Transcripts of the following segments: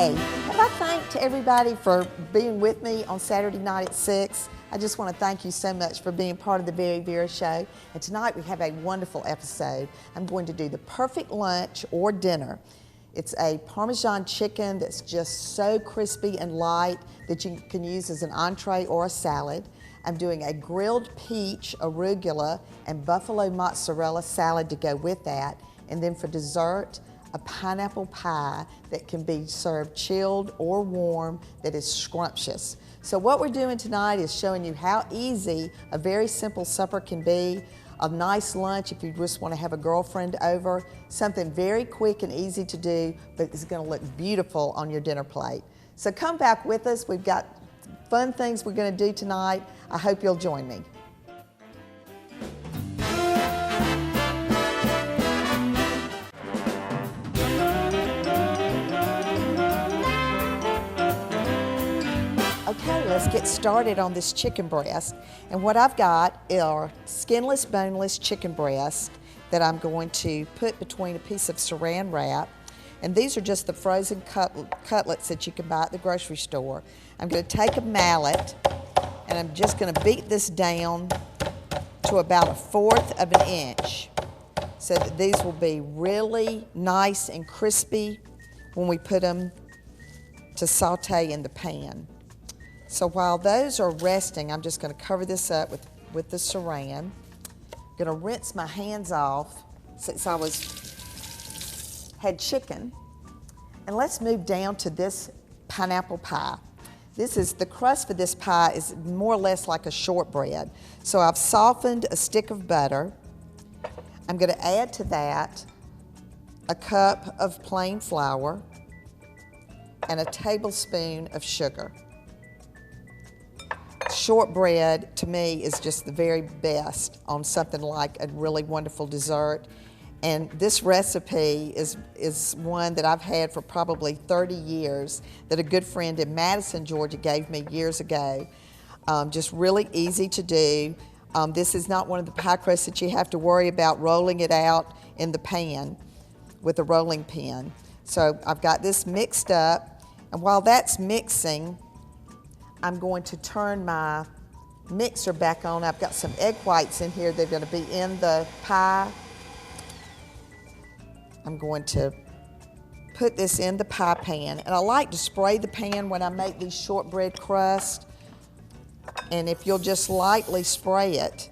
Hey, have I thanked everybody for being with me on Saturday night at 6? I just want to thank you so much for being part of the VeryVera show. And tonight we have a wonderful episode. I'm going to do the perfect lunch or dinner. It's a Parmesan chicken that's just so crispy and light that you can use as an entree or a salad. I'm doing a grilled peach, arugula, and buffalo mozzarella salad to go with that. And then for dessert, a pineapple pie that can be served chilled or warm that is scrumptious. So what we're doing tonight is showing you how easy a very simple supper can be, a nice lunch if you just want to have a girlfriend over, something very quick and easy to do, but it's going to look beautiful on your dinner plate. So come back with us. We've got fun things we're going to do tonight. I hope you'll join me. Okay, let's get started on this chicken breast. And what I've got are skinless, boneless chicken breasts that I'm going to put between a piece of saran wrap. And these are just the frozen cutlets that you can buy at the grocery store. I'm going to take a mallet and I'm just going to beat this down to about 1/4 of an inch so that these will be really nice and crispy when we put them to saute in the pan. So while those are resting, I'm just going to cover this up with the saran. I'm going to rinse my hands off since I had chicken. And let's move down to this pineapple pie. The crust for this pie is more or less like a shortbread. So I've softened a stick of butter. I'm going to add to that a cup of plain flour and a tablespoon of sugar. Shortbread, to me, is just the very best on something like a really wonderful dessert. And this recipe is one that I've had for probably 30 years that a good friend in Madison, Georgia gave me years ago. Just really easy to do. This is not one of the pie crusts that you have to worry about rolling it out in the pan with a rolling pin. So I've got this mixed up, and while that's mixing, I'm going to turn my mixer back on. I've got some egg whites in here. They're going to be in the pie. I'm going to put this in the pie pan. And I like to spray the pan when I make these shortbread crusts. And if you'll just lightly spray it,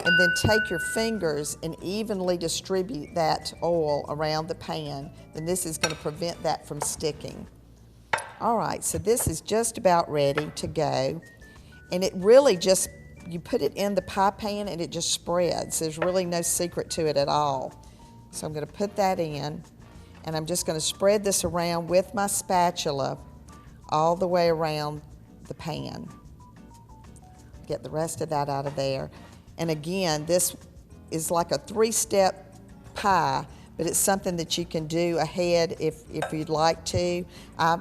and then take your fingers and evenly distribute that oil around the pan, then this is going to prevent that from sticking. All right, so this is just about ready to go. And it really just, you put it in the pie pan and it just spreads. There's really no secret to it at all. So I'm going to put that in, and I'm just going to spread this around with my spatula all the way around the pan. Get the rest of that out of there. And again, this is like a 3-step pie, but it's something that you can do ahead if you'd like to. I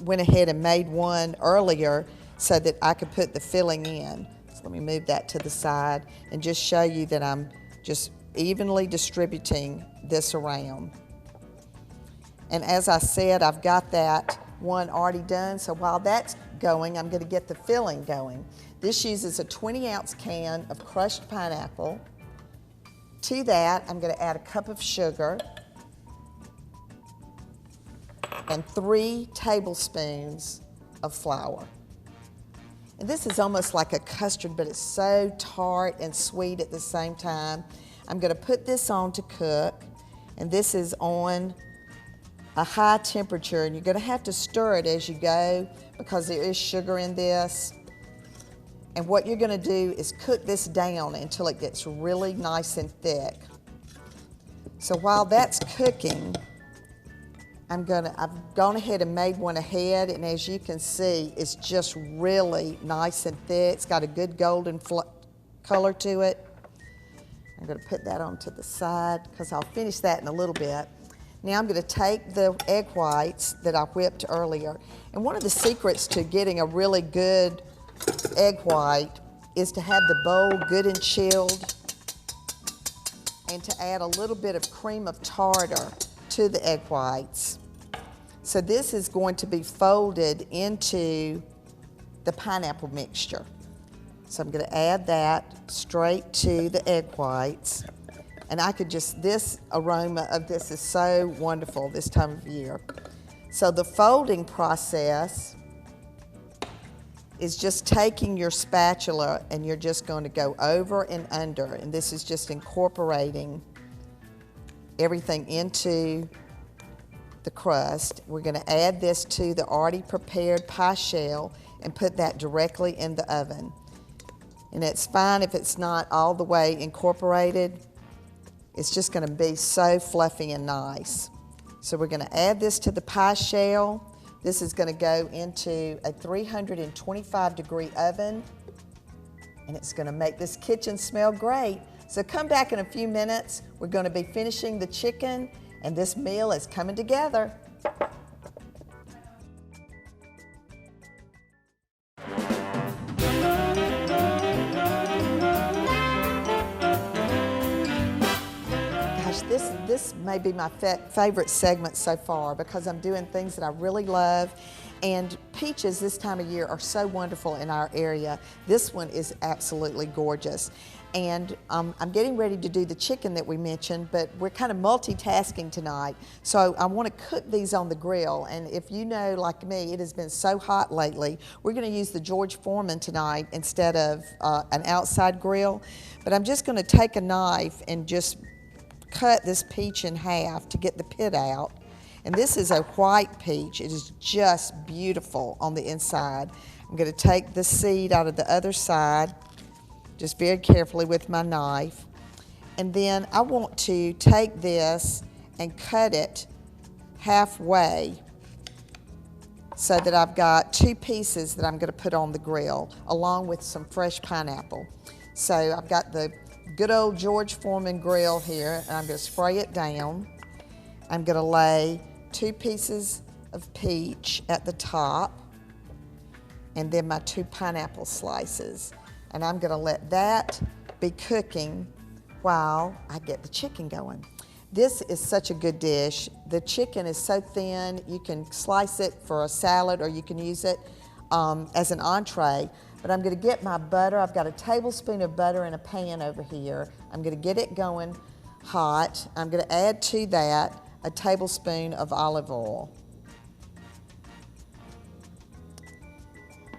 went ahead and made one earlier so that I could put the filling in. So let me move that to the side and just show you that I'm just evenly distributing this around. And as I said, I've got that one already done. So while that's going, I'm going to get the filling going. This uses a 20-ounce can of crushed pineapple. To that, I'm going to add a cup of sugar and 3 tablespoons of flour. And this is almost like a custard, but it's so tart and sweet at the same time. I'm going to put this on to cook, and this is on a high temperature, and you're going to have to stir it as you go because there is sugar in this. And what you're going to do is cook this down until it gets really nice and thick. So while that's cooking, I've gone ahead and made one ahead, and as you can see, it's just really nice and thick. It's got a good golden color to it. I'm going to put that on to the side because I'll finish that in a little bit. Now I'm going to take the egg whites that I whipped earlier. And one of the secrets to getting a really good egg white is to have the bowl good and chilled and to add a little bit of cream of tartar to the egg whites. So this is going to be folded into the pineapple mixture. So I'm going to add that straight to the egg whites. And I could just, this aroma of this is so wonderful this time of year. So the folding process is just taking your spatula and you're just going to go over and under. And this is just incorporating everything into the crust. We're going to add this to the already prepared pie shell and put that directly in the oven. And it's fine if it's not all the way incorporated. It's just going to be so fluffy and nice. So we're going to add this to the pie shell. This is going to go into a 325-degree oven, and it's going to make this kitchen smell great. So come back in a few minutes. We're going to be finishing the chicken, and this meal is coming together. This may be my favorite segment so far because I'm doing things that I really love, and peaches this time of year are so wonderful in our area. This one is absolutely gorgeous. And I'm getting ready to do the chicken that we mentioned, but we're kind of multitasking tonight. So I want to cook these on the grill, and if you know, like me, it has been so hot lately, we're going to use the George Foreman tonight instead of an outside grill. But I'm just going to take a knife and just cut this peach in half to get the pit out. And this is a white peach. It is just beautiful on the inside. I'm going to take the seed out of the other side, just very carefully with my knife. And then I want to take this and cut it halfway so that I've got two pieces that I'm going to put on the grill along with some fresh pineapple. So I've got the good old George Foreman grill here, and I'm going to spray it down. I'm going to lay 2 pieces of peach at the top, and then my 2 pineapple slices. And I'm going to let that be cooking while I get the chicken going. This is such a good dish. The chicken is so thin, you can slice it for a salad or you can use it as an entree. But I'm going to get my butter. I've got a tablespoon of butter in a pan over here. I'm going to get it going hot. I'm going to add to that a tablespoon of olive oil.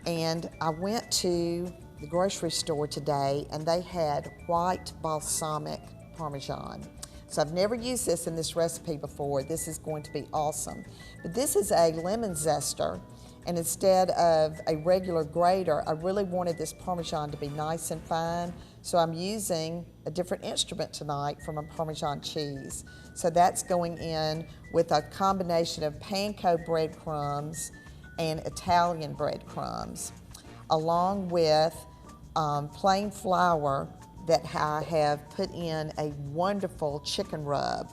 And I went to the grocery store today and they had white balsamic Parmesan. So I've never used this in this recipe before. This is going to be awesome. But this is a lemon zester. And instead of a regular grater, I really wanted this Parmesan to be nice and fine. So I'm using a different instrument tonight from a Parmesan cheese. So that's going in with a combination of panko breadcrumbs and Italian breadcrumbs, along with plain flour that I have put in a wonderful chicken rub.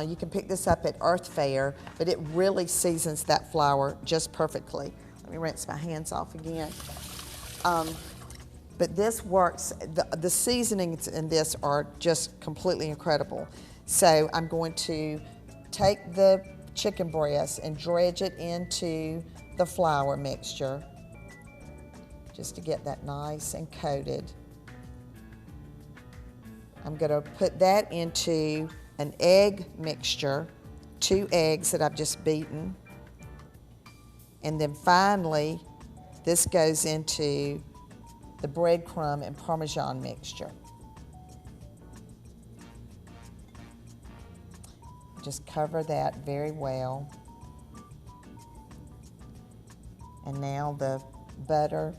You can pick this up at Earth Fare, but it really seasons that flour just perfectly. Let me rinse my hands off again. But this works, the seasonings in this are just completely incredible. So I'm going to take the chicken breast and dredge it into the flour mixture just to get that nice and coated. I'm going to put that into an egg mixture, 2 eggs that I've just beaten. And then finally, this goes into the breadcrumb and Parmesan mixture. Just cover that very well. And now the butter.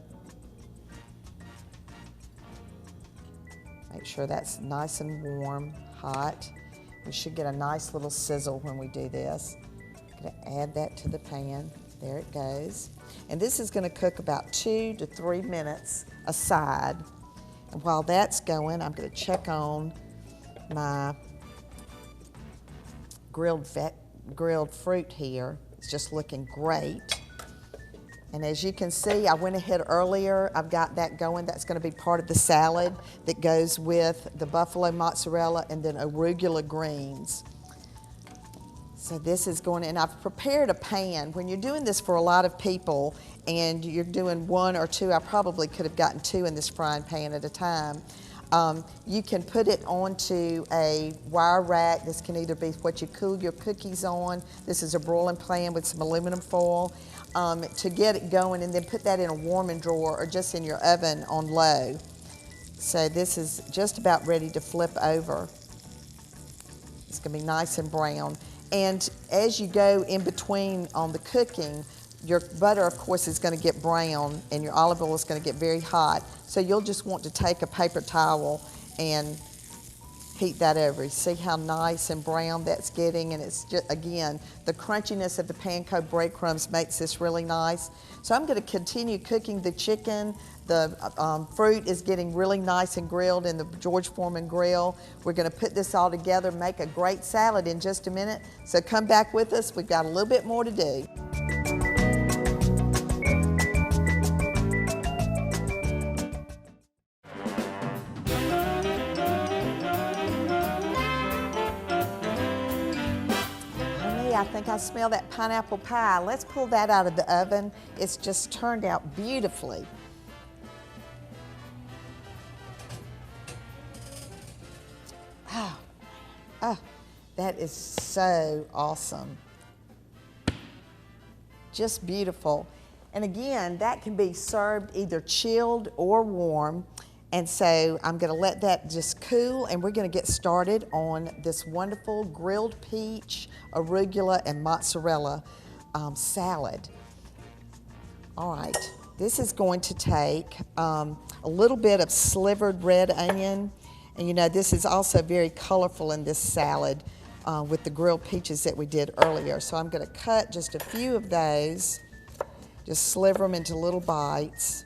Make sure that's nice and warm, hot. We should get a nice little sizzle when we do this. I'm going to add that to the pan. There it goes. And this is going to cook about 2 to 3 minutes aside. And while that's going, I'm going to check on my grilled fruit here. It's just looking great. And as you can see, I went ahead earlier. I've got that going. That's going to be part of the salad that goes with the buffalo mozzarella and then arugula greens. So this is going, and I've prepared a pan. When you're doing this for a lot of people and you're doing one or two, I probably could have gotten two in this frying pan at a time. You can put it onto a wire rack. This can either be what you cool your cookies on. This is a broiling pan with some aluminum foil to get it going, and then put that in a warming drawer or just in your oven on low. So this is just about ready to flip over. It's gonna be nice and brown. And as you go in between on the cooking, your butter, of course, is gonna get brown and your olive oil is gonna get very hot. So you'll just want to take a paper towel and heat that over. See how nice and brown that's getting? And it's just, again, the crunchiness of the panko breadcrumbs makes this really nice. So I'm gonna continue cooking the chicken. The fruit is getting really nice and grilled in the George Foreman grill. We're gonna put this all together, make a great salad in just a minute. So come back with us, we've got a little bit more to do. I think I smell that pineapple pie. Let's pull that out of the oven. It's just turned out beautifully. Oh, that is so awesome. Just beautiful. And again, that can be served either chilled or warm. And so I'm gonna let that just cool, and we're gonna get started on this wonderful grilled peach, arugula, and mozzarella salad. All right, this is going to take a little bit of slivered red onion. And you know, this is also very colorful in this salad with the grilled peaches that we did earlier. So I'm gonna cut just a few of those, just sliver them into little bites.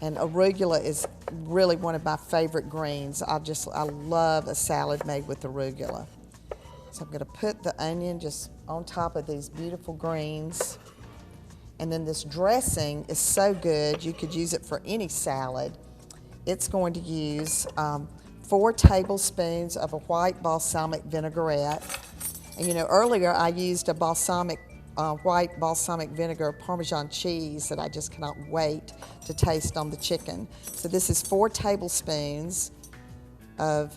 And arugula is really one of my favorite greens. I love a salad made with arugula. So I'm gonna put the onion just on top of these beautiful greens. And then this dressing is so good, you could use it for any salad. It's going to use 4 tablespoons of a white balsamic vinaigrette. And you know, earlier I used a white balsamic vinegar Parmesan cheese that I just cannot wait to taste on the chicken. So this is 4 tablespoons of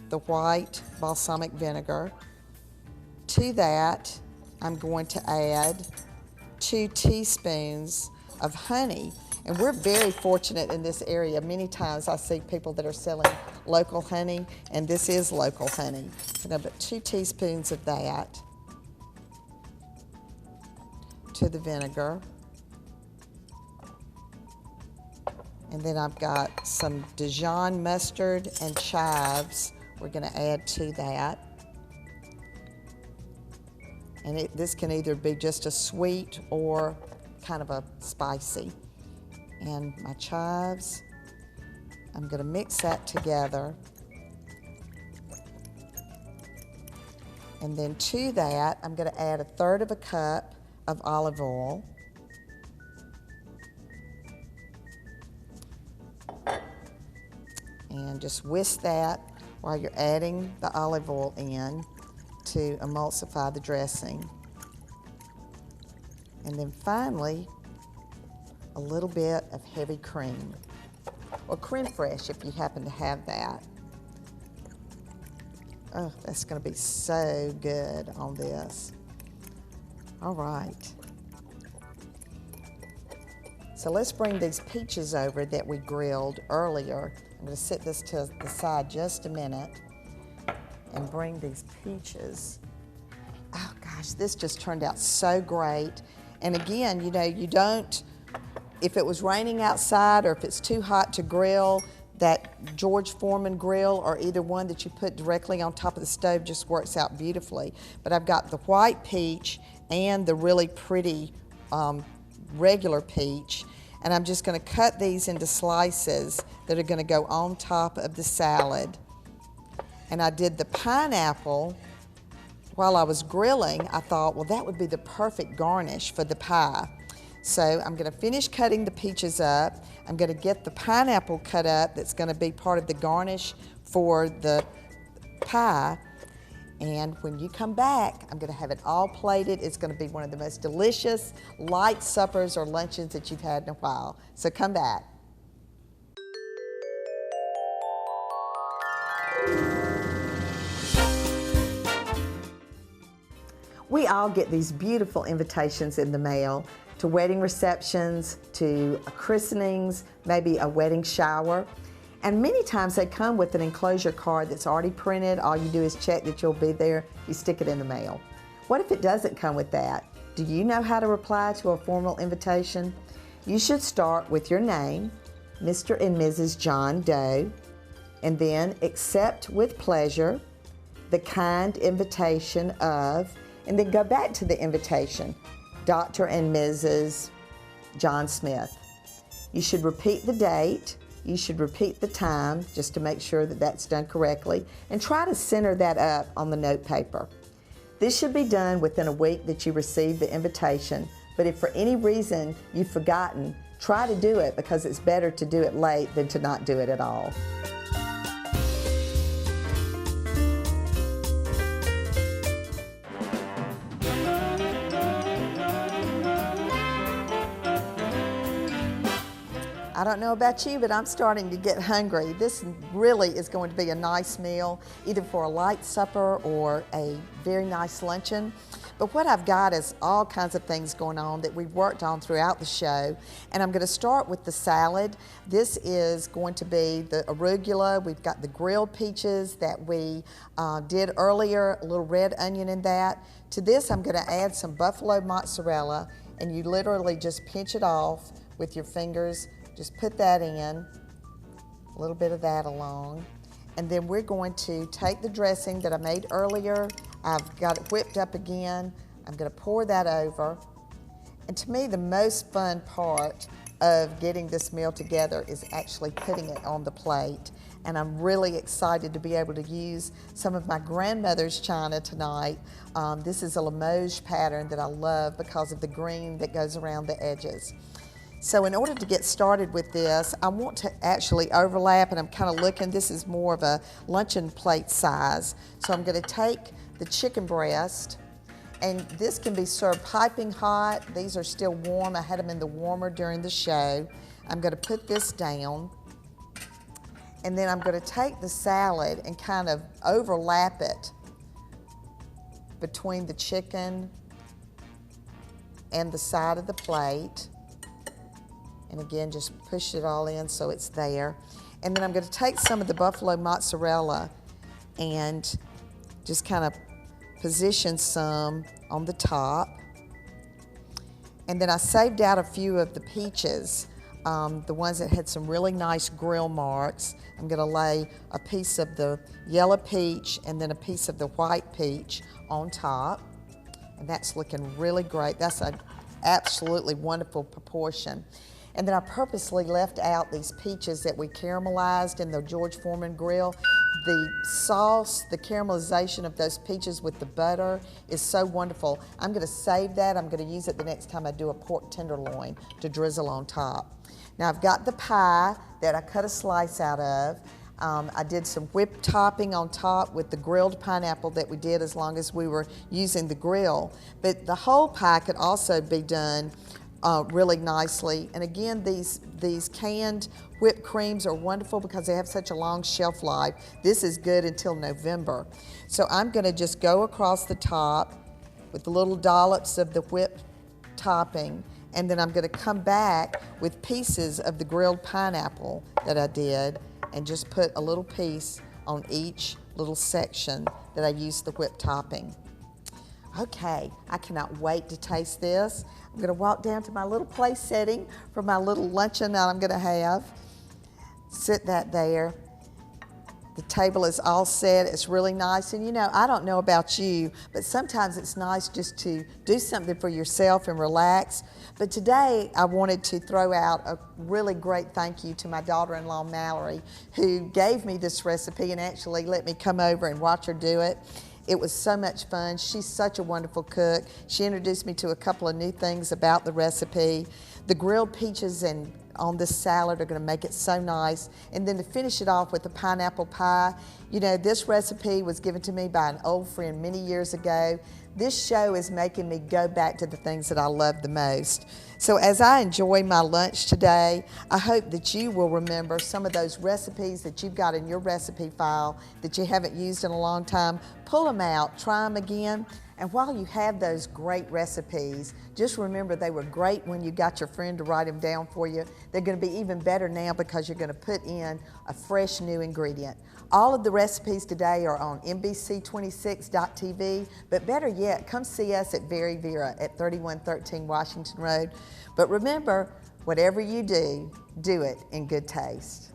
the white balsamic vinegar. To that, I'm going to add 2 teaspoons of honey. And we're very fortunate in this area. Many times I see people that are selling local honey, and this is local honey. So I'm gonna put 2 teaspoons of that to the vinegar. And then I've got some Dijon mustard and chives we're gonna add to that. And this can either be just a sweet or kind of a spicy. And my chives, I'm gonna mix that together. And then to that, I'm gonna add 1/3 cup of olive oil. And just whisk that while you're adding the olive oil in to emulsify the dressing. And then finally, a little bit of heavy cream, or creme fraiche if you happen to have that. Oh, that's gonna be so good on this. All right. So let's bring these peaches over that we grilled earlier. I'm gonna set this to the side just a minute and bring these peaches. Oh gosh, this just turned out so great. And again, you know, you don't, if it was raining outside or if it's too hot to grill, that George Foreman grill or either one that you put directly on top of the stove just works out beautifully. But I've got the white peach and the really pretty regular peach, and I'm just gonna cut these into slices that are gonna go on top of the salad. And I did the pineapple while I was grilling. I thought, well, that would be the perfect garnish for the pie. So I'm gonna finish cutting the peaches up. I'm gonna get the pineapple cut up that's gonna be part of the garnish for the pie. And when you come back, I'm gonna have it all plated. It's gonna be one of the most delicious light suppers or luncheons that you've had in a while. So come back. We all get these beautiful invitations in the mail to wedding receptions, to christenings, maybe a wedding shower. And many times they come with an enclosure card that's already printed. All you do is check that you'll be there, you stick it in the mail. What if it doesn't come with that? Do you know how to reply to a formal invitation? You should start with your name, Mr. and Mrs. John Doe, and then accept with pleasure the kind invitation of, and then go back to the invitation, Dr. and Mrs. John Smith. You should repeat the date. You should repeat the time just to make sure that that's done correctly, and try to center that up on the note paper. This should be done within a week that you receive the invitation, but if for any reason you've forgotten, try to do it, because it's better to do it late than to not do it at all. I don't know about you, but I'm starting to get hungry. This really is going to be a nice meal, either for a light supper or a very nice luncheon. But what I've got is all kinds of things going on that we've worked on throughout the show. And I'm going to start with the salad. This is going to be the arugula. We've got the grilled peaches that we did earlier, a little red onion in that. To this, I'm going to add some buffalo mozzarella, and you literally just pinch it off with your fingers. Just put that in, a little bit of that along. And then we're going to take the dressing that I made earlier. I've got it whipped up again. I'm gonna pour that over. And to me, the most fun part of getting this meal together is actually putting it on the plate. And I'm really excited to be able to use some of my grandmother's china tonight. This is a Limoges pattern that I love because of the green that goes around the edges. So in order to get started with this, I want to actually overlap, and I'm kind of looking, this is more of a luncheon plate size. So I'm going to take the chicken breast, and this can be served piping hot. These are still warm. I had them in the warmer during the show. I'm going to put this down, and then I'm going to take the salad and kind of overlap it between the chicken and the side of the plate. And again, just push it all in so it's there. And then I'm going to take some of the buffalo mozzarella and just kind of position some on the top. And then I saved out a few of the peaches, the ones that had some really nice grill marks. I'm going to lay a piece of the yellow peach and then a piece of the white peach on top. And that's looking really great. That's an absolutely wonderful proportion. And then I purposely left out these peaches that we caramelized in the George Foreman grill. The sauce, the caramelization of those peaches with the butter is so wonderful. I'm gonna save that. I'm gonna use it the next time I do a pork tenderloin to drizzle on top. Now I've got the pie that I cut a slice out of. I did some whipped topping on top with the grilled pineapple that we did as long as we were using the grill. But the whole pie could also be done really nicely. And again, these canned whipped creams are wonderful because they have such a long shelf life. This is good until November. So I'm gonna just go across the top with the little dollops of the whipped topping, and then I'm gonna come back with pieces of the grilled pineapple that I did and just put a little piece on each little section that I used the whipped topping. Okay, I cannot wait to taste this. I'm gonna walk down to my little place setting for my little luncheon that I'm gonna have. Sit that there. The table is all set, it's really nice. And you know, I don't know about you, but sometimes it's nice just to do something for yourself and relax. But today, I wanted to throw out a really great thank you to my daughter-in-law, Mallory, who gave me this recipe and actually let me come over and watch her do it. It was so much fun. She's such a wonderful cook. She introduced me to a couple of new things about the recipe. The grilled peaches and on this salad are gonna make it so nice. And then to finish it off with the pineapple pie, you know, this recipe was given to me by an old friend many years ago. This show is making me go back to the things that I love the most. So as I enjoy my lunch today, I hope that you will remember some of those recipes that you've got in your recipe file that you haven't used in a long time. Pull them out, try them again, and while you have those great recipes, just remember they were great when you got your friend to write them down for you. They're going to be even better now because you're going to put in a fresh new ingredient. All of the recipes today are on NBC26.tv, but better yet, come see us at VeryVera at 3113 Washington Road. But remember, whatever you do, do it in good taste.